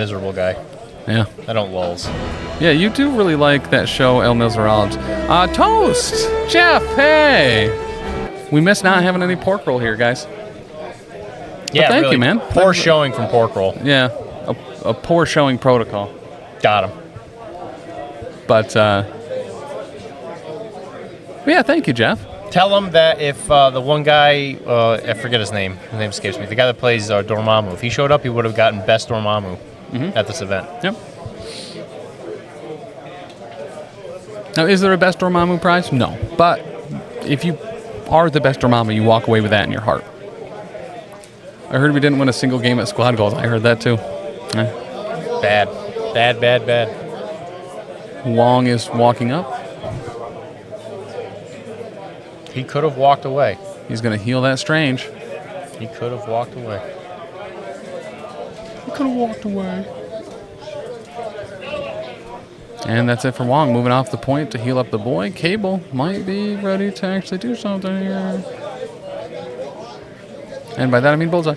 Miserable guy. Yeah. I don't lulls. Yeah, you do really like that show, El Miserable. Toast! Jeff, hey! We missed not having any pork roll here, guys. Yeah, thank really you, man. Poor showing from pork roll. Yeah, a poor showing protocol. Got him. But yeah, thank you, Jeff. Tell him that if the one guy, I forget his name escapes me, the guy that plays Dormammu, if he showed up, he would have gotten Best Dormammu at this event. Yep. Now, is there a Best Dormammu prize? No. But if you are the Best Dormammu, you walk away with that in your heart. I heard we didn't win a single game at squad goals. I heard that too. Bad. Wong is walking up. He could have walked away. He's going to heal that Strange. He could have walked away. He could have walked away. And that's it for Wong. Moving off the point to heal up the boy. Cable might be ready to actually do something here. And by that I mean Bullseye.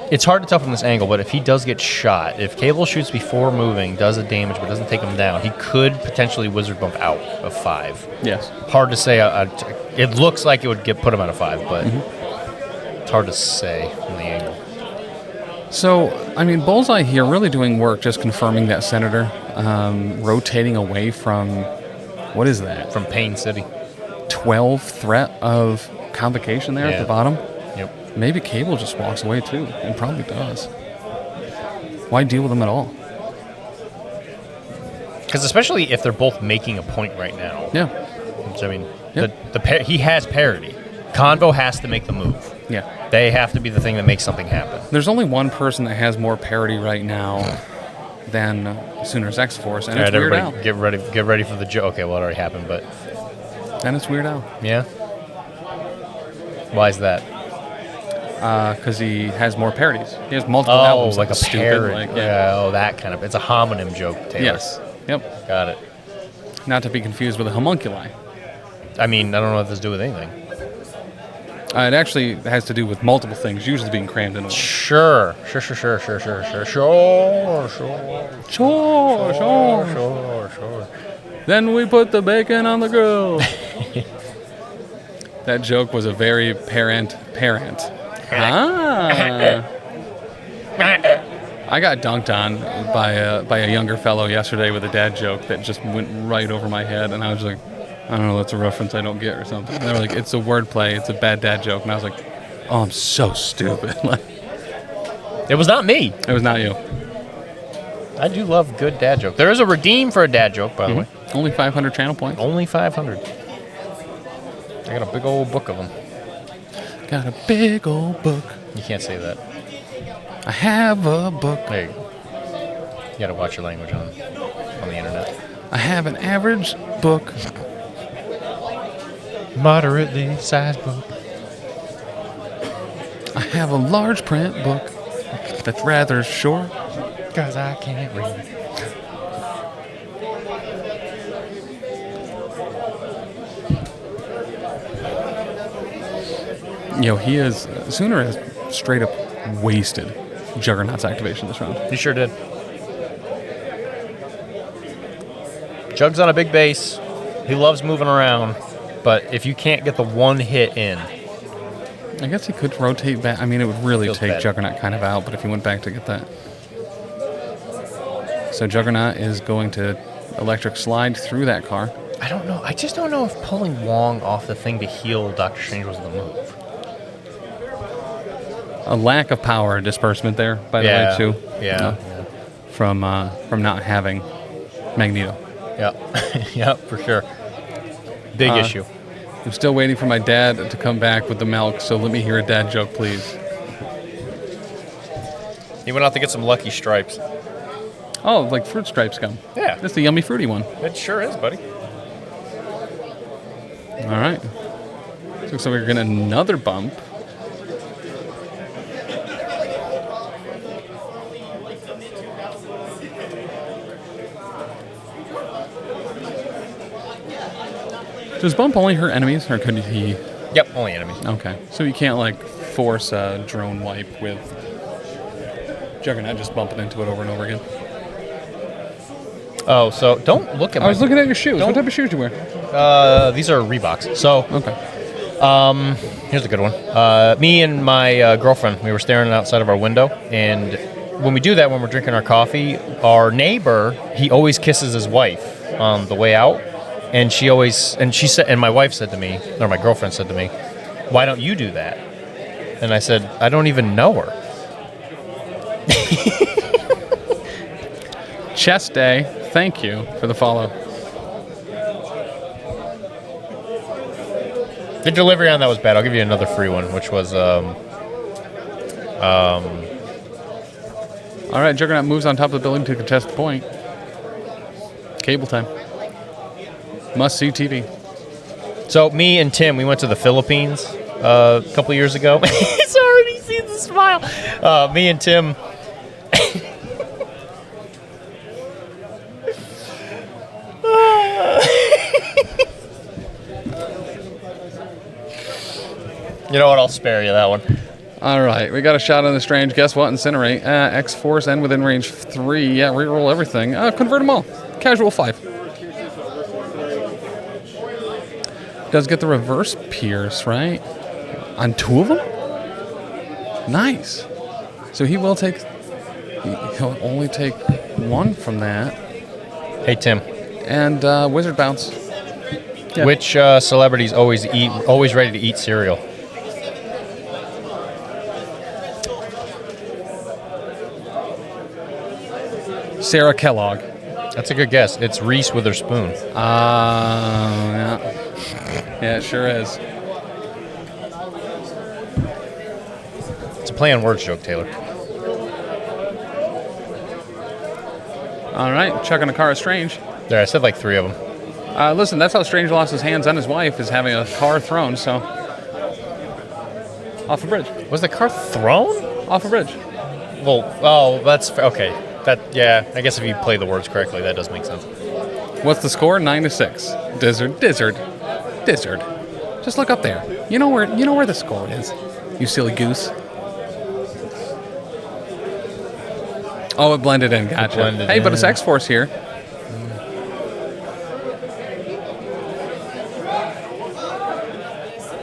It's hard to tell from this angle, but if he does get shot, if Cable shoots before moving, does the damage, but doesn't take him down, he could potentially wizard bump out of 5. Yes. Hard to say. It looks like it would put him out of 5, but it's hard to say from the angle. So, I mean, Bullseye here really doing work, just confirming that Senator, rotating away from, what is that? From Pain City. 12 threat of convocation there at the bottom. Yep. Maybe Cable just walks away too, and probably does. Why deal with them at all? Because especially if they're both making a point right now. Yeah. Which, I mean, he has parity. Convo has to make the move. Yeah. They have to be the thing that makes something happen. There's only one person that has more parity right now than Sooners X-Force, and it's Weird Al. Get ready for the joke. Okay, well, it already happened, but... Then it's Weird Al. Yeah? Why is that? Because he has more parodies. He has multiple albums. Like a parody. Like, that kind of... It's a homonym joke, Taylor. Yes. Yep. Got it. Not to be confused with a homunculi. I mean, I don't know what this has to do with anything. It actually has to do with multiple things, usually being crammed into one. Sure. Then we put the bacon on the grill. That joke was a very parent. I got dunked on by a younger fellow yesterday with a dad joke that just went right over my head, and I was like, I don't know, that's a reference I don't get or something. And they were like, it's a wordplay, it's a bad dad joke. And I was like, oh, I'm so stupid. It was not me. It was not you. I do love good dad joke. There is a redeem for a dad joke, by the way. Only 500 channel points. Only 500. I got a big old book of them. Got a big old book. You can't say that. I have a book. There you go. You got to watch your language on the internet. I have an average book. Moderately sized book. I have a large print book that's rather short. Because I can't read. He is... Sooner has straight up wasted Juggernaut's activation this round. He sure did. Jug's on a big base. He loves moving around. But if you can't get the one hit in... I guess he could rotate back. I mean, it would really take bad. Juggernaut kind of out, but if he went back to get that... So Juggernaut is going to electric slide through that car. I don't know. I just don't know if pulling Wong off the thing to heal Dr. Strange was the move. A lack of power disbursement there, by the way, too. Yeah. From not having Magneto. Yeah. Yeah, for sure. Big issue. I'm still waiting for my dad to come back with the milk, so let me hear a dad joke, please. He went out to get some Lucky Stripes. Oh, like Fruit Stripes gum. Yeah. That's the yummy fruity one. It sure is, buddy. All right. Looks like we're getting another bump. Does bump only hurt enemies, or could he... Yep, only enemies. Okay. So you can't, force a drone wipe with Juggernaut just bumping into it over and over again. Oh, so don't look at I was looking at your shoes. What type of shoes do you wear? These are Reeboks. So, Okay. here's a good one. Me and my girlfriend, we were staring outside of our window, and when we do that, when we're drinking our coffee, our neighbor, he always kisses his wife on the way out, and she said, and my wife said to me, or my girlfriend said to me, "Why don't you do that?" And I said, "I don't even know her." Chess Day, thank you for the follow. The delivery on that was bad. I'll give you another free one, which was All right, Juggernaut moves on top of the building to contest the point. Cable time. Must see TV. So me and Tim, we went to the Philippines a couple years ago. He's already seen the smile. Me and Tim. You know what? I'll spare you that one. All right, we got a shot on the strange. Guess what? Incinerate. X-Force and within range 3. Yeah, reroll everything. Convert them all. Casual 5. Does get the reverse pierce, right? On 2 of them? Nice. So he will take... He'll only take 1 from that. Hey, Tim. And Wizard Bounce. Yeah. Which celebrities always ready to eat cereal? Sarah Kellogg. That's a good guess. It's Reese Witherspoon. Yeah. Yeah, it sure is. It's a play on words joke, Taylor. All right, chucking a car is Strange. There, I said like 3 of them. Listen, that's how Strange lost his hands on his wife, is having a car thrown, so... Off a bridge. Was the car thrown? Off a bridge. Well, oh, that's... Okay. Yeah, I guess if you play the words correctly, that does make sense. What's the score? 9-6. Dizzard. Just look up there. You know where the score is. You silly goose. Oh, it blended in. Gotcha. Hey, but it's X-Force here.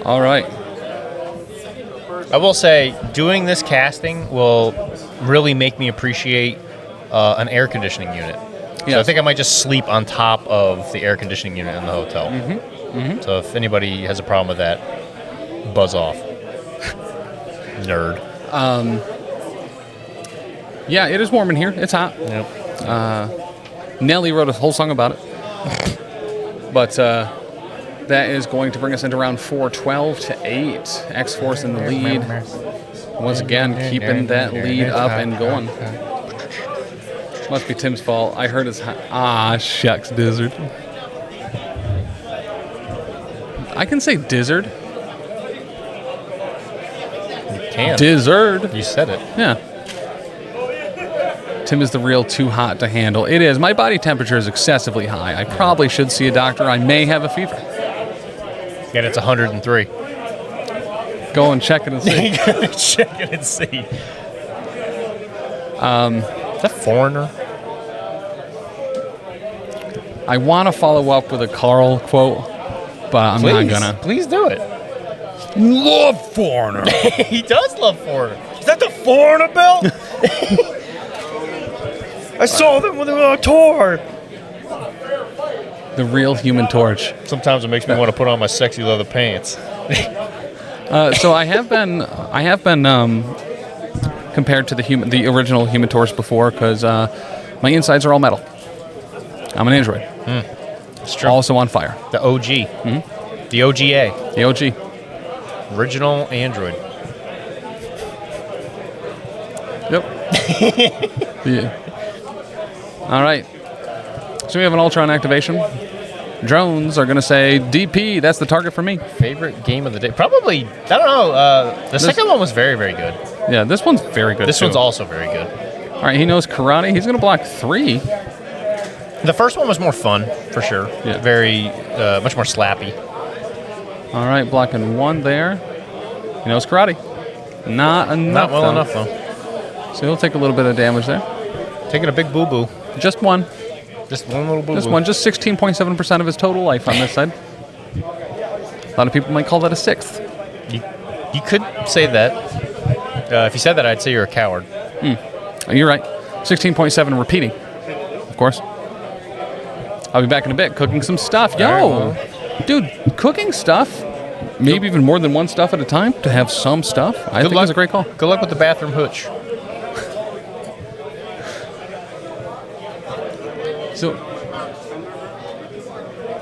All right. I will say, doing this casting will really make me appreciate an air conditioning unit. So Yes. I think I might just sleep on top of the air conditioning unit in the hotel. So if anybody has a problem with that, buzz off. Nerd. Yeah, it is warm in here. It's hot. Yep. Nelly wrote a whole song about it. But that is going to bring us into round 4, 12-8. X-Force in the lead. Once again, keeping that lead up and going. Must be Tim's fault. I heard his... shucks, Dizzard. I can say Dizzard. You can. Dizzard. You said it. Yeah. Tim is the real too hot to handle. It is. My body temperature is excessively high. I probably should see a doctor. I may have a fever. And it's 103. Go and check it and see. Check it and see. Is that Foreigner? I want to follow up with a Carl quote, but I'm not gonna. Please do it. Love Foreigner. He does love Foreigner. Is that the Foreigner belt? I saw them with a tour. The real Human Torch. Sometimes it makes me want to put on my sexy leather pants. So I have been compared to the original Human Torch before because my insides are all metal. I'm an android. It's true. Also on fire. The OG. Mm-hmm. The OGA. The OG. Original android. Yep. Yeah. All right. So we have an Ultron activation. Drones are going to say DP. That's the target for me. Favorite game of the day? Probably, I don't know. The second one was very, very good. Yeah, this one's very good. This too. one's also very good. All right, he knows karate. He's going to block 3. The first one was more fun, for sure. Yeah. Very, much more slappy. All right, blocking 1 there. He knows karate. Not enough. Not well enough, though. So he'll take a little bit of damage there. Taking a big boo-boo. Just one. Just one little boo-boo. Just one. Just 16.7% of his total life on this side. A lot of people might call that a sixth. You could say that. If you said that, I'd say you're a coward. You're right. 16.7 repeating, of course. I'll be back in a bit cooking some stuff. Yo, dude, cooking stuff, maybe even more than one stuff at a time to have some stuff. I think it's a great call. Good luck with the bathroom hooch. So,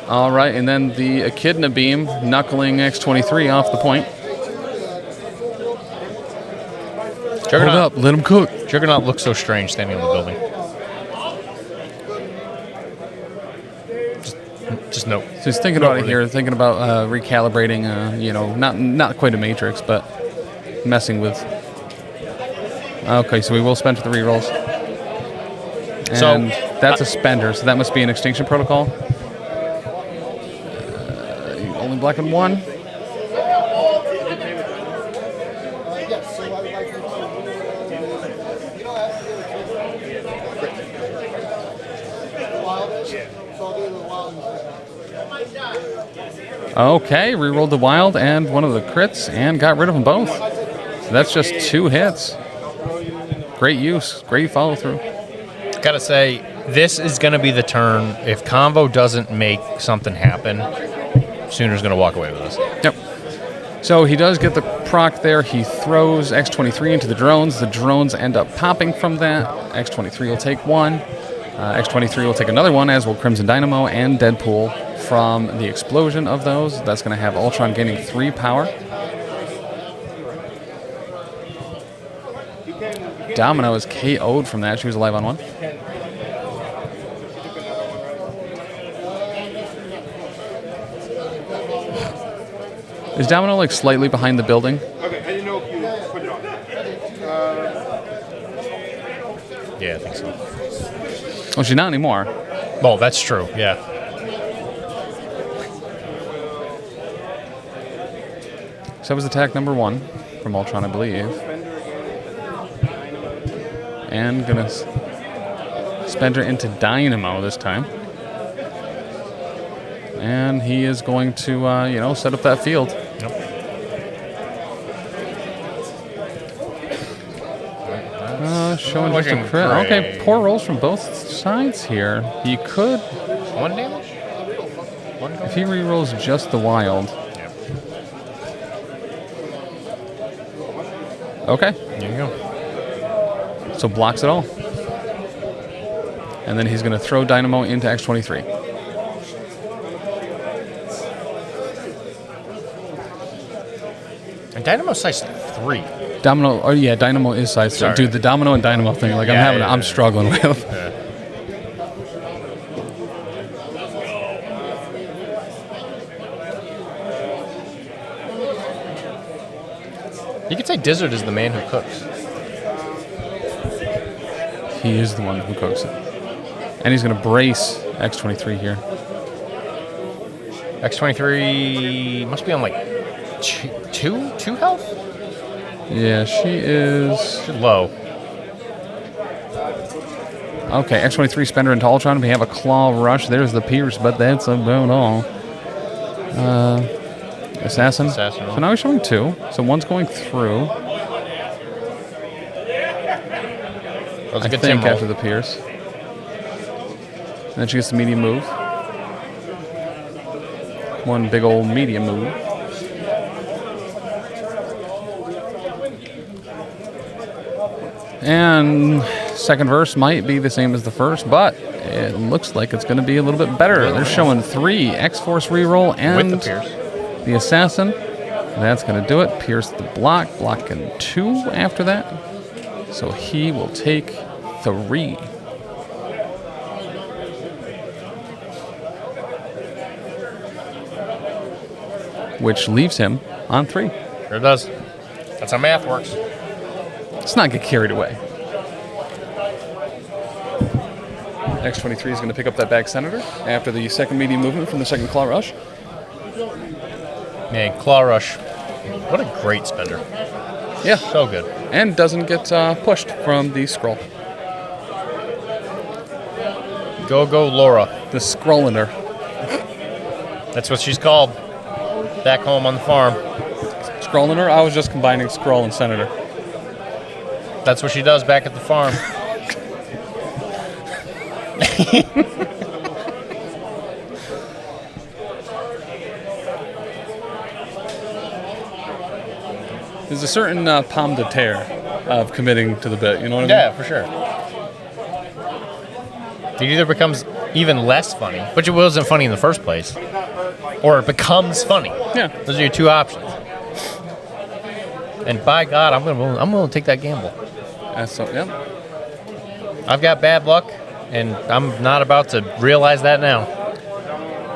all right, and then the Echidna Beam knuckling X23 off the point. Hold up, let him cook. Juggernaut looks so strange standing in the building. Just no. So he's thinking about it here, thinking about recalibrating, not quite a matrix, but messing with. Okay, so we will spend for the rerolls. And that's a spender, so that must be an extinction protocol. Only black and one. Okay, rerolled the wild and one of the crits and got rid of them both. So that's just 2 hits. Great use, great follow through. Gotta say, this is gonna be the turn. If Convo doesn't make something happen, Sooner's gonna walk away with this. Yep. So he does get the proc there. He throws X23 into the drones. The drones end up popping from that. X23 will take one. X23 will take another one, as will Crimson Dynamo and Deadpool from the explosion of those. That's going to have Ultron gaining 3 power. Domino is KO'd from that. She was alive on 1. Is Domino like slightly behind the building? Okay, I didn't know if you put it on. Yeah, I think so. Oh, she's not anymore. Well, that's true, yeah. So that was attack number 1 from Ultron, I believe. And gonna spend her into Dynamo this time. And he is going to, set up that field. Yep. Showing just a crit. Okay, poor rolls from both sides here. He could... 1 damage? If he re-rolls just the wild... Yeah. Okay. There you go. So blocks it all. And then he's going to throw Dynamo into X23. And Dynamo's size 3. Domino, oh yeah, Dynamo is size 3. Sorry. Dude, the Domino and Dynamo thing, like I'm struggling with. Yeah. You could say Dizzard is the man who cooks. He is the one who cooks it. And he's going to brace X23 here. X23 must be on like two health? Yeah, she is... She's low. Okay, X23 spender into Ultron. We have a claw rush. There's the Pierce, but that's about all. Assassin. So now he's showing 2. So one's going through. That was a I good think team roll. after the Pierce. And then she gets the medium move. One big old medium move. And second verse might be the same as the first, but it looks like it's going to be a little bit better. They're showing 3 X-Force reroll and With the Pierce. the Assassin. That's going to do it. Pierce the block. Blocking 2 after that. So he will take 3. Which leaves him on 3. Sure does. That's how math works. Let's not get carried away. X23 is going to pick up that back Senator after the second medium movement from the second Claw Rush. Man, Claw Rush. What a great spender. Yeah. So good. And doesn't get pushed from the scroll. Go Laura. The scrolliner. That's what she's called. Back home on the farm. Scrolliner? I was just combining scroll and senator. That's what she does back at the farm. There's a certain pomme de terre of committing to the bit, you know what I mean? Yeah, for sure. It either becomes even less funny, which it wasn't funny in the first place, or it becomes funny. Yeah. Those are your two options. And by God, I'm willing to take that gamble. Yeah. I've got bad luck, and I'm not about to realize that now.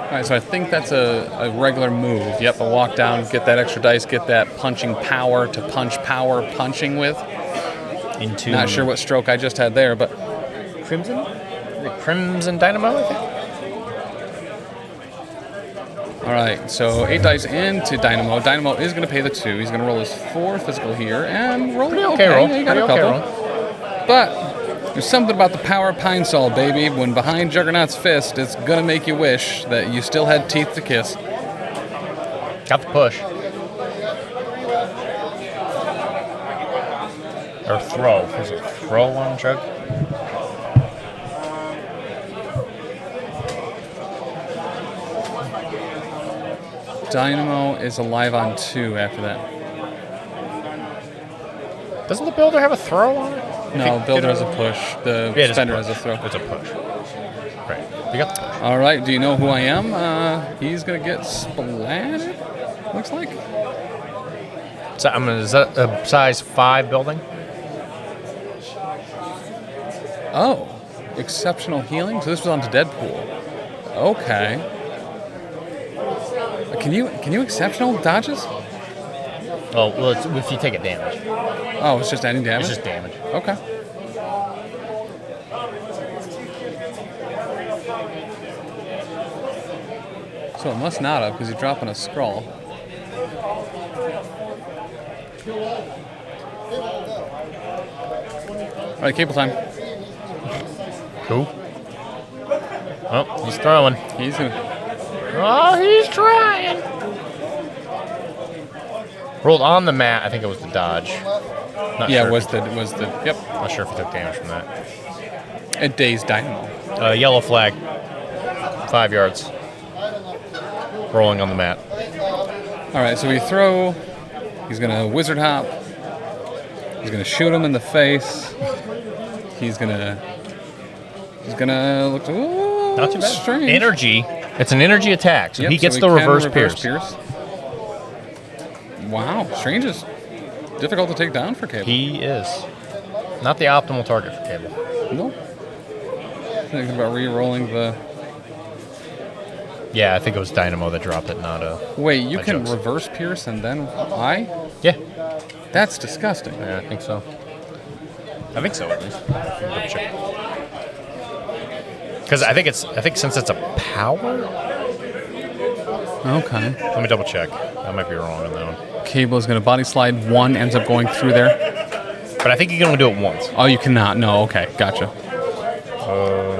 All right, so I think that's a regular move. Yep, a walk down, get that extra dice, get that punching power to punch power punching with. Into Not sure what stroke I just had there, but Crimson? The Crimson Dynamo, I think? all right, so 8 dice into Dynamo. Dynamo is going to pay the 2. He's going to roll his 4 physical here and roll. Okay, roll. Yeah, you got a Pretty couple. okay roll. But there's something about the power of Pine Sol, baby. When behind Juggernaut's fist, it's going to make you wish that you still had teeth to kiss. Got the push. Or throw. Is it throw on Chug? Dynamo is alive on 2 after that. Doesn't the builder have a throw on it? No, Builder has a push. The Yeah, it is Spender push. has a throw. It's a push. Right. You got the push. All right, do you know who I am? He's going to get splatted, looks like. So, is that a size 5 building? Oh, exceptional healing. So this was onto Deadpool. Okay. Can you exceptional dodges? Oh, well, it's if you take a damage. Oh, it's just adding damage. It's just damage. Okay. So it must not have because you're dropping a scroll. All right, cable time. Cool. Oh, he's throwing. He's gonna. Oh, he's trying. Rolled on the mat. I think it was the dodge. Not Yeah, sure. was the. Yep. Not sure if he took damage from that. It dazed Dynamo. Yellow flag. 5 yards. Rolling on the mat. All right, so we throw. He's gonna wizard hop. He's gonna shoot him in the face. He's gonna look. Ooh, Not too bad. Strange. Energy. It's an energy attack, so Yep, he gets we the can reverse pierce. Wow, Strange is difficult to take down for Cable. He is not the optimal target for Cable. No. Thinking about re-rolling the. Yeah, I think it was Dynamo that dropped it, not a. Wait, you my can jokes. reverse pierce and then I? Yeah, That's disgusting. yeah, I think so. I think so, at least. Because I think since it's a power. Okay. Let me double check. I might be wrong on that one. Cable is going to body slide 1, ends up going through there. But I think you can only do it once. Oh, you cannot. No, okay, gotcha.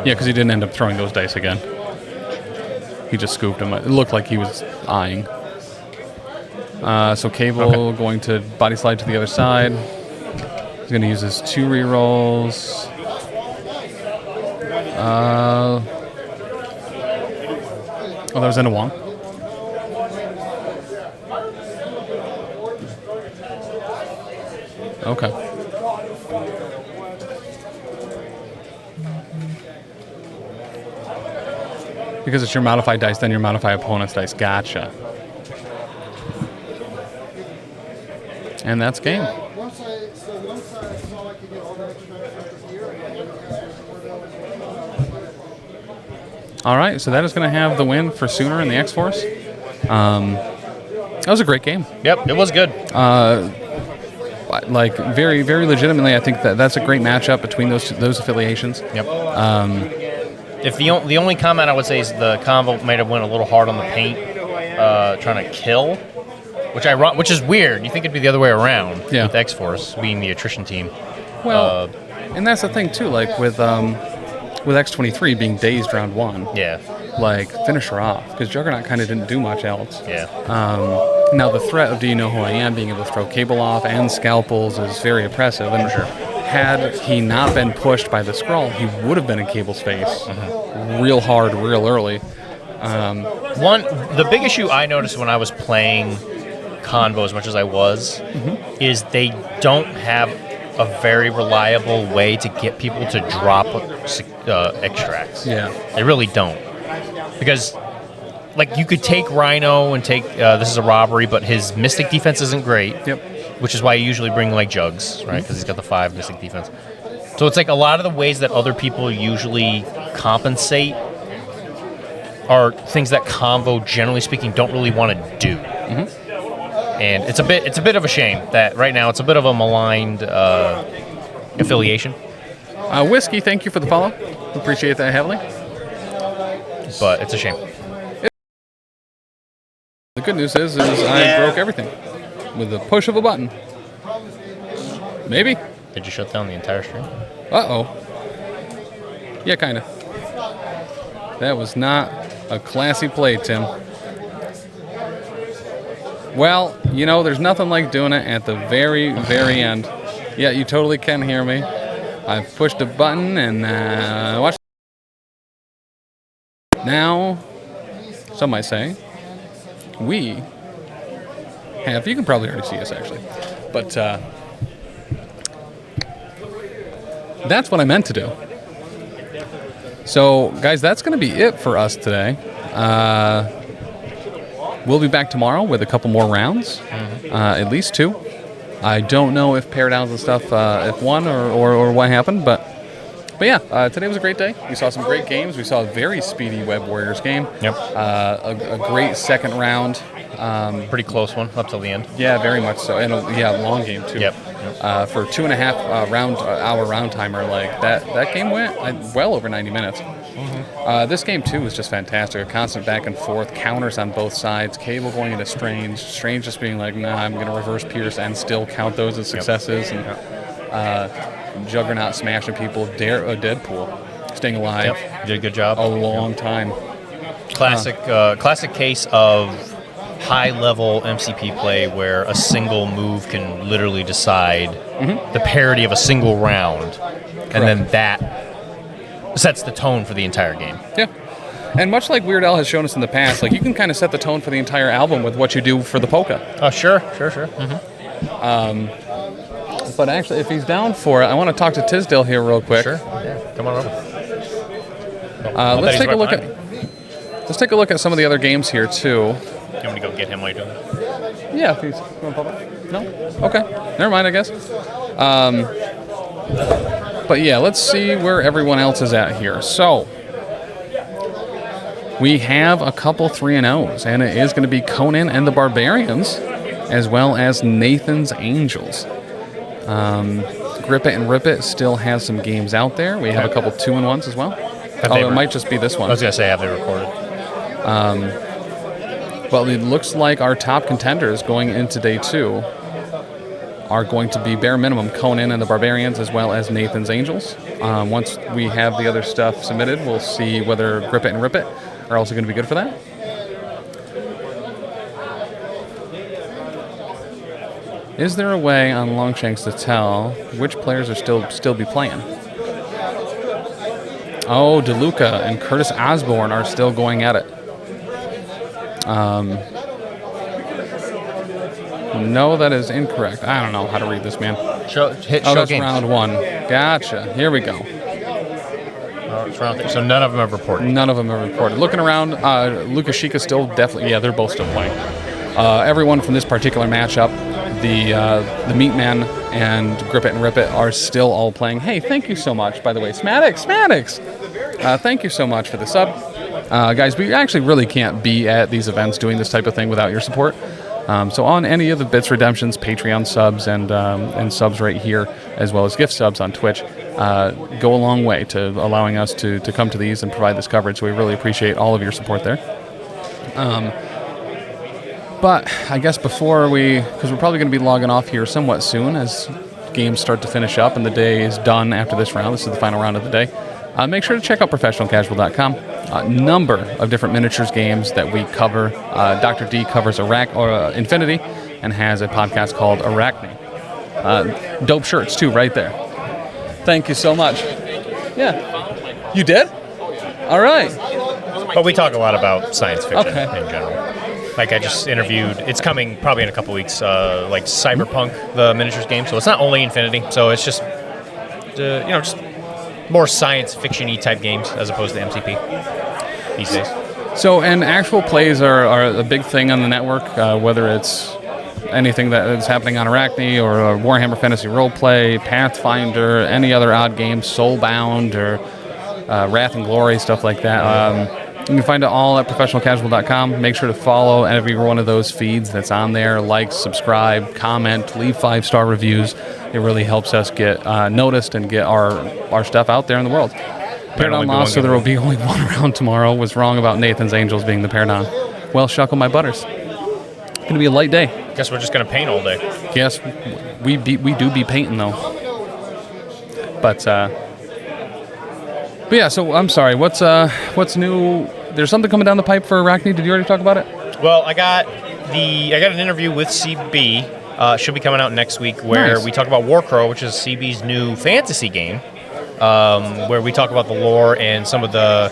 Yeah, because he didn't end up throwing those dice again. He just scooped him. It looked like he was eyeing. So Cable going to body slide to the other side. He's going to use his 2 rerolls. Oh, that was into Wong. Okay. Because it's your modified dice, then your modified opponent's dice. Gotcha. And that's game. All right, so that is going to have the win for Sooner in the X-Force. That was a great game. Yep, it was good. Like very, very legitimately, I think that's a great matchup between those affiliations. Yep. If the only comment I would say is the combo might have went a little hard on the paint, trying to kill. which is weird. You think it'd be the other way around Yeah. with X-Force being the attrition team. Well, and that's the thing too. Like with X-23 being dazed round 1. Yeah. Like finish her off because Juggernaut kind of didn't do much else. Yeah. Now the threat of Do You Know Who I Am being able to throw Cable off and scalpels is very oppressive. And For sure. had he not been pushed by the Skrull, he would have been in Cable's face real hard, real early. The big issue I noticed when I was playing Convo as much as I was is they don't have a very reliable way to get people to drop extracts. Yeah. They really don't. Because, like, you could take Rhino and take, this is a robbery, but his Mystic defense isn't great. Yep. Which is why you usually bring, like, Jugs, right? Because he's got the 5 Mystic defense. So it's like a lot of the ways that other people usually compensate are things that Convo, generally speaking, don't really want to do. And it's a bit of a shame that right now it's a bit of a maligned affiliation. Whiskey, thank you for the follow. Appreciate that heavily. But it's a shame. The good news is I broke everything with the push of a button. Maybe. Did you shut down the entire stream? Uh-oh. Yeah, kind of. That was not a classy play, Tim. Well, you know, there's nothing like doing it at the very, very end. Yeah, you totally can hear me. I pushed a button and watch. Now, some might say, we have, you can probably already see us actually, but that's what I meant to do. So, guys, that's going to be it for us today. We'll be back tomorrow with a couple more rounds, at least 2. I don't know if pair downs and stuff, if one or what happened, but yeah, today was a great day. We saw some great games. We saw a very speedy Web Warriors game. Yep. A great second round. Pretty close one up till the end. Yeah, very much so, and a long game too. Yep. For 2.5 hour round timer, like that game went well over 90 minutes. This game too was just fantastic. A constant back and forth, counters on both sides. Cable going into Strange just being like, nah, I'm going to reverse Pierce and still count those as successes. And Juggernaut smashing people. Deadpool staying alive. Yep. You did a good job. A long time. Classic case of high-level MCP play where a single move can literally decide the parity of a single round, and then that sets the tone for the entire game. Yeah. And much like Weird Al has shown us in the past, like you can kind of set the tone for the entire album with what you do for the polka. Oh, sure. But actually, if he's down for it, I want to talk to Tisdale here real quick. Sure. Yeah. Come on over. Let's take a look at. Let's take a look at some of the other games here too. You want me to go get him while you're doing it? Yeah, if he's going public. No? Okay. Never mind, I guess. But yeah, let's see where everyone else is at here. So, we have a couple 3-0s, and it is going to be Conan and the Barbarians, as well as Nathan's Angels. Grip It and Rip It still has some games out there. We have a couple 2-1s as well. Although it might just be this one. I was going to say, have they recorded? Well, it looks like our top contenders going into day 2 are going to be bare minimum Conan and the Barbarians as well as Nathan's Angels. Once we have the other stuff submitted, we'll see whether Grip It and Rip It are also going to be good for that. Is there a way on Longshanks to tell which players are still be playing? Oh, DeLuca and Curtis Osborne are still going at it. No, that is incorrect. I don't know how to read this, man. Show That's games. round 1. Gotcha. Here we go. It's round 3. So none of them have reported. None of them are reported. Looking around, Lukashika still definitely. Yeah, they're both still playing. Everyone from this particular matchup, the Meat Man and Grip It and Rip It are still all playing. Hey, thank you so much, by the way. Smadix. Thank you so much for the sub. Guys, we actually really can't be at these events doing this type of thing without your support. So on any of the Bits Redemptions, Patreon subs, and subs right here, as well as gift subs on Twitch, go a long way to allowing us to come to these and provide this coverage. So we really appreciate all of your support there. But I guess because we're probably going to be logging off here somewhat soon as games start to finish up and the day is done after this round. This is the final round of the day. Make sure to check out professionalcasual.com. A number of different miniatures games that we cover. Dr. D covers Infinity and has a podcast called Arachne. Dope shirts, too, right there. Thank you so much. Yeah. You did? All right. But we talk a lot about science fiction Okay. in general. Like I just interviewed, it's coming probably in a couple weeks, like Cyberpunk, the miniatures game. So it's not only Infinity. So it's just, just more science fiction-y type games as opposed to MCP these days. So, and actual plays are a big thing on the network, whether it's anything that is happening on Arachne or Warhammer Fantasy Roleplay, Pathfinder, any other odd games, Soulbound or Wrath and Glory, stuff like that. You can find it all at professionalcasual.com. Make sure to follow every one of those feeds that's on there. Like, subscribe, comment, leave 5-star reviews. It really helps us get noticed and get our stuff out there in the world. Paragon lost, so there will be only one round tomorrow. Was wrong about Nathan's Angels being the Paragon. Well, shuckle my butters. It's going to be a light day. Guess we're just going to paint all day. Yes, we do be painting, though. But yeah, so I'm sorry. What's new? There's something coming down the pipe for Arachne. Did you already talk about it? Well, I got an interview with CB. Should be coming out next week where we talk about Warcrow, which is CB's new fantasy game, where we talk about the lore and some of the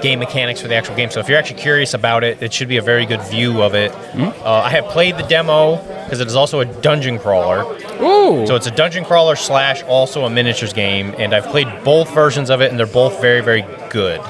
game mechanics for the actual game. So if you're actually curious about it, it should be a very good view of it. Mm-hmm. I have played the demo because it is also a dungeon crawler. Ooh. So it's a dungeon crawler / also a miniatures game, and I've played both versions of it, and they're both very, very good.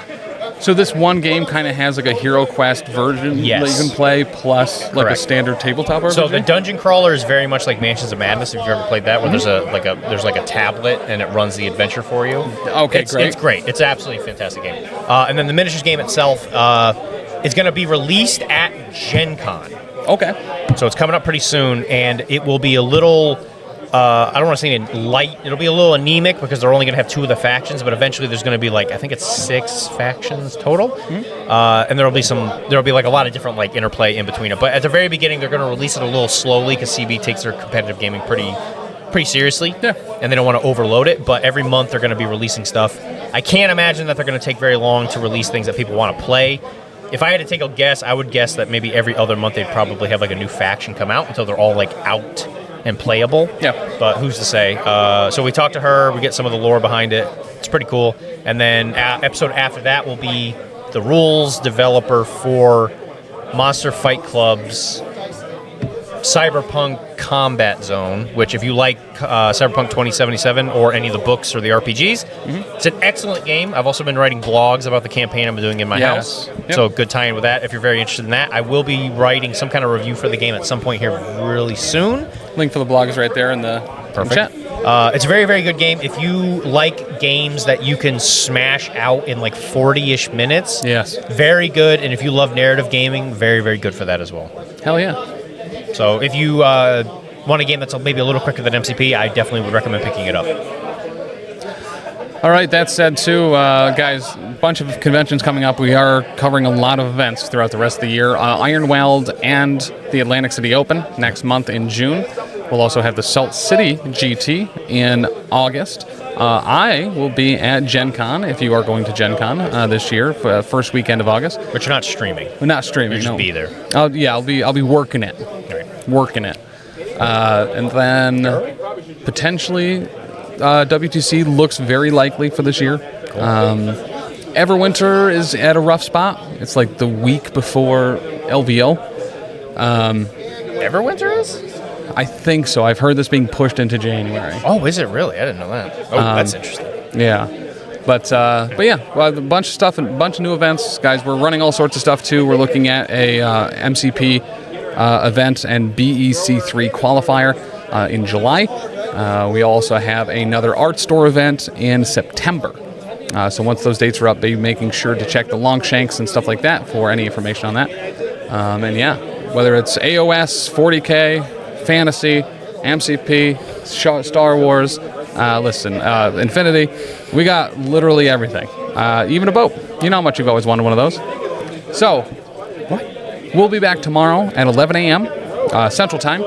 So this one game kind of has like a Hero Quest version that you can play, plus like a standard tabletop RPG? So the dungeon crawler is very much like Mansions of Madness, if you've ever played that, where there's a tablet and it runs the adventure for you. Okay, great. It's great. It's absolutely a fantastic game. And then the miniatures game itself is going to be released at Gen Con. Okay. So it's coming up pretty soon, and it will be a little... I don't want to say light. It'll be a little anemic because they're only going to have 2 of the factions, but eventually there's going to be I think it's 6 factions total, and there'll be like a lot of different interplay in between it. But at the very beginning, they're going to release it a little slowly because CB takes their competitive gaming pretty seriously, and they don't want to overload it. But every month they're going to be releasing stuff. I can't imagine that they're going to take very long to release things that people want to play. If I had to take a guess, I would guess that maybe every other month they'd probably have a new faction come out until they're all out and playable. Yeah. But who's to say? So we talked to her. We get some of the lore behind it. It's pretty cool. And then episode after that will be the rules developer for Monster Fight Club's Cyberpunk Combat Zone, which if you like Cyberpunk 2077 or any of the books or the RPGs, it's an excellent game. I've also been writing blogs about the campaign I'm doing in my house. Yep. So good tie-in with that if you're very interested in that. I will be writing some kind of review for the game at some point here really soon. Link for the blog is right there in the chat. It's a very, very good game. If you like games that you can smash out in 40-ish minutes, very good. And if you love narrative gaming, very, very good for that as well. Hell yeah. So if you want a game that's maybe a little quicker than MCP, I definitely would recommend picking it up. All right, that said, too, guys, a bunch of conventions coming up. We are covering a lot of events throughout the rest of the year. Ironweld and the Atlantic City Open next month in June. We'll also have the Salt City GT in August. I will be at Gen Con, if you are going to Gen Con this year, for first weekend of August. But you're not streaming. We're not streaming, You should be there. I'll be working it. Right. Working it. And then potentially WTC looks very likely for this year. Cool. Everwinter is at a rough spot. It's like the week before LVO. Everwinter is? I think so. I've heard this being pushed into January. Oh, is it really? I didn't know that. Oh, that's interesting. Yeah. But yeah, well, a bunch of stuff and a bunch of new events. Guys, we're running all sorts of stuff, too. We're looking at a MCP event and BEC3 qualifier in July. We also have another art store event in September. So once those dates are up, be making sure to check the Longshanks and stuff like that for any information on that. And yeah, whether it's AOS, 40K, Fantasy, MCP, Star Wars, Infinity, we got literally everything. Even a boat. You know how much you've always wanted one of those. So, We'll be back tomorrow at 11 a.m. Central Time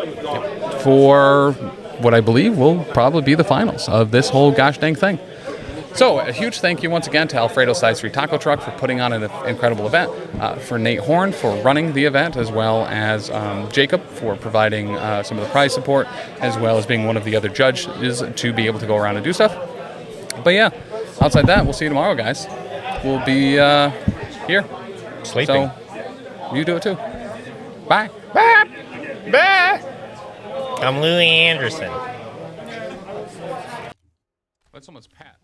for what I believe will probably be the finals of this whole gosh dang thing. So a huge thank you once again to Alfredo Size 3 Taco Truck for putting on an incredible event, for Nate Horn for running the event, as well as Jacob for providing some of the prize support, as well as being one of the other judges to be able to go around and do stuff. But yeah, outside that, we'll see you tomorrow, guys. We'll be here. Sleeping. So you do it too. Bye. Bah! Bah! I'm Louis Anderson. That's someone's pat.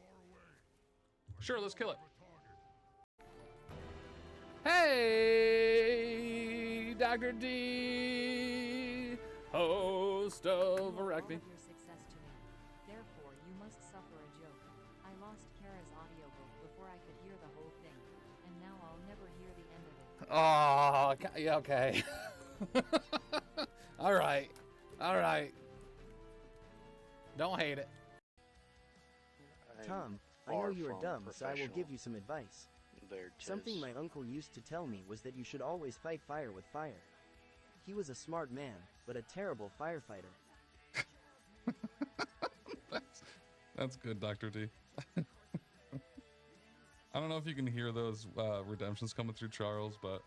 Sure, let's kill it. Hey, Dr. D, host of Erecting. Your success to me. Therefore, you must suffer a joke. I lost Kara's audiobook before I could hear the whole thing, and now I'll never hear the end of it. Oh, yeah, okay. All right. Don't hate it. Tom, I know you are dumb, so I will give you some advice. Something my uncle used to tell me was that you should always fight fire with fire. He was a smart man, but a terrible firefighter. That's good, Dr. D. I don't know if you can hear those redemptions coming through Charles, but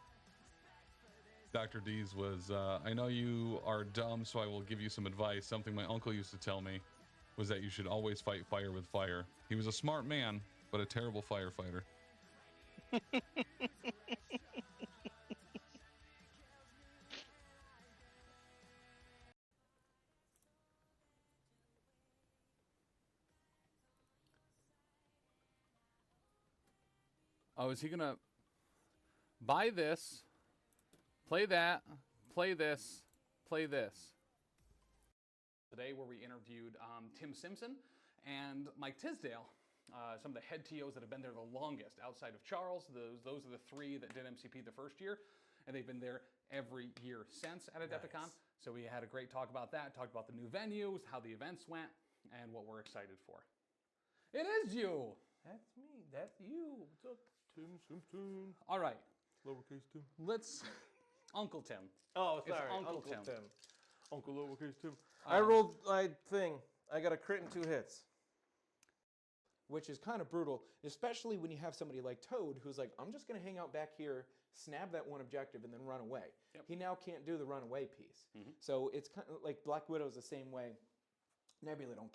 Dr. D's was, I know you are dumb, so I will give you some advice. Something my uncle used to tell me was that you should always fight fire with fire. He was a smart man, but a terrible firefighter. Oh, is he gonna buy this, play that, play this, play this? Today, where we interviewed Tim Simpson and Mike Tisdale, some of the head TOs that have been there the longest outside of Charles. Those are the three that did MCP the first year, and they've been there every year since at Adepticon. So we had a great talk about that, talked about the new venues, how the events went, and what we're excited for. It is you! That's me. That's you. What's up? Tim Simpson. All right. Lowercase Tim. Let's... Uncle Tim. Oh, It's sorry. Uncle Tim. Uncle lowercase Tim. I rolled my thing. I got a crit and 2 hits. Which is kind of brutal, especially when you have somebody like Toad who's like, I'm just going to hang out back here, snap that one objective, and then run away. Yep. He now can't do the runaway piece. So it's kind of like Black Widow's the same way. Nebula don't